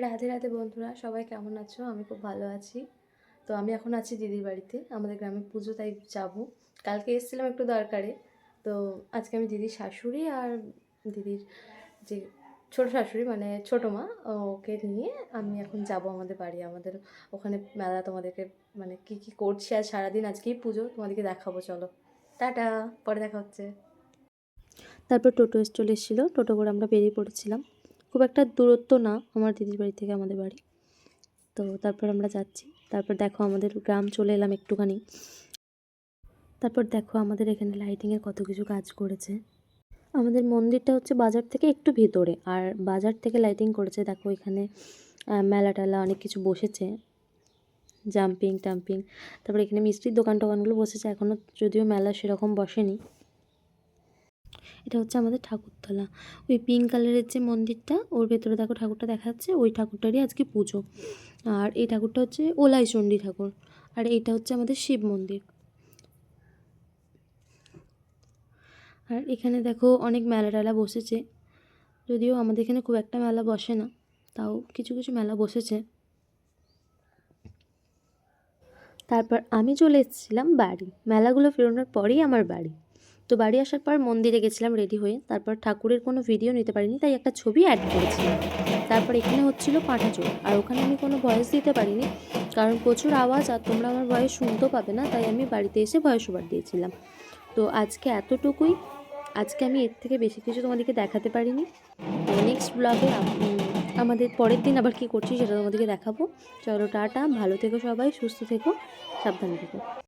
রাধে রাধে বন্ধুরা, সবাই কেমন আছো? আমি খুব ভালো আছি। তো আমি এখন আছি দিদির বাড়িতে, আমাদের গ্রামে পুজো, তাই যাবো। কালকে এসেছিলাম একটু দরকারে। তো আজকে আমি দিদির শাশুড়ি আর দিদির যে ছোট শাশুড়ি মানে ছোটো মা, ওকে নিয়ে আমি এখন যাব আমাদের বাড়ি। আমাদের ওখানে মেলা, তোমাদেরকে মানে কি কি করছি আজ সারাদিন, আজকেই পুজো, তোমাদেরকে দেখাবো। চলো, টাটা, পরে দেখা হচ্ছে। তারপর টোটো চলে এসেছিলো, টোটো করে আমরা বেরিয়ে পড়েছিলাম। খুব একটা দূরত্ব না আমার দিদির বাড়ি থেকে আমাদের বাড়ি। তো তারপর আমরা যাচ্ছি। তারপর দেখো আমাদের গ্রাম চলে এলাম একটুখানি। তারপর দেখো আমাদের এখানে লাইটিংয়ের কত কিছু কাজ করেছে। আমাদের মন্দিরটা হচ্ছে বাজার থেকে একটু ভিতরে, আর বাজার থেকে লাইটিং করেছে। দেখো এখানে মেলা টেলা অনেক কিছু বসেছে, জাম্পিং টাম্পিং। তারপর এখানে মিষ্টির দোকান টোকানগুলো বসেছে, এখনও যদিও মেলা সেরকম বসেনি। এটা হচ্ছে আমাদের ঠাকুরতলা। ওই পিঙ্ক কালারের যে মন্দিরটা, ওর ভেতরে দেখো ঠাকুরটা দেখা যাচ্ছে, ওই ঠাকুরটারই আজকে পুজো। আর এই ঠাকুরটা হচ্ছে ওলাইচণ্ডী ঠাকুর। আর এইটা হচ্ছে আমাদের শিব মন্দির। আর এখানে দেখো অনেক মেলা টেলা বসেছে, যদিও আমাদের এখানে খুব একটা মেলা বসে না, তাও কিছু কিছু মেলা বসেছে। তারপর আমি চলে এসেছিলাম বাড়ি, মেলাগুলো ফেরানোর পরেই আমার বাড়ি। তো বাড়ি আসার পর মন্দিরে গেছিলাম রেডি হয়ে। তারপর ঠাকুরের কোনো ভিডিও নিতে পারিনি, তাই একটা ছবি অ্যাড করেছিলাম। তারপর এখানে হচ্ছিল পাঁঠাচোর, আর ওখানে আমি কোনো ভয়েস দিতে পারিনি, কারণ প্রচুর আওয়াজ, আর তোমরা আমার ভয়েস শুনতেও পাবে না, তাই আমি বাড়িতে এসে ভয়েস ওভার দিয়েছিলাম। তো আজকে এতটুকুই। আজকে আমি এর থেকে বেশি কিছু তোমাদেরকে দেখাতে পারিনি। তো নেক্সট ব্লগে আমাদের পরের দিন আবার কী করছি সেটা তোমাদেরকে দেখাবো। চলো টাটা, ভালো থেকো সবাই, সুস্থ থেকো, সাবধানে থেকো।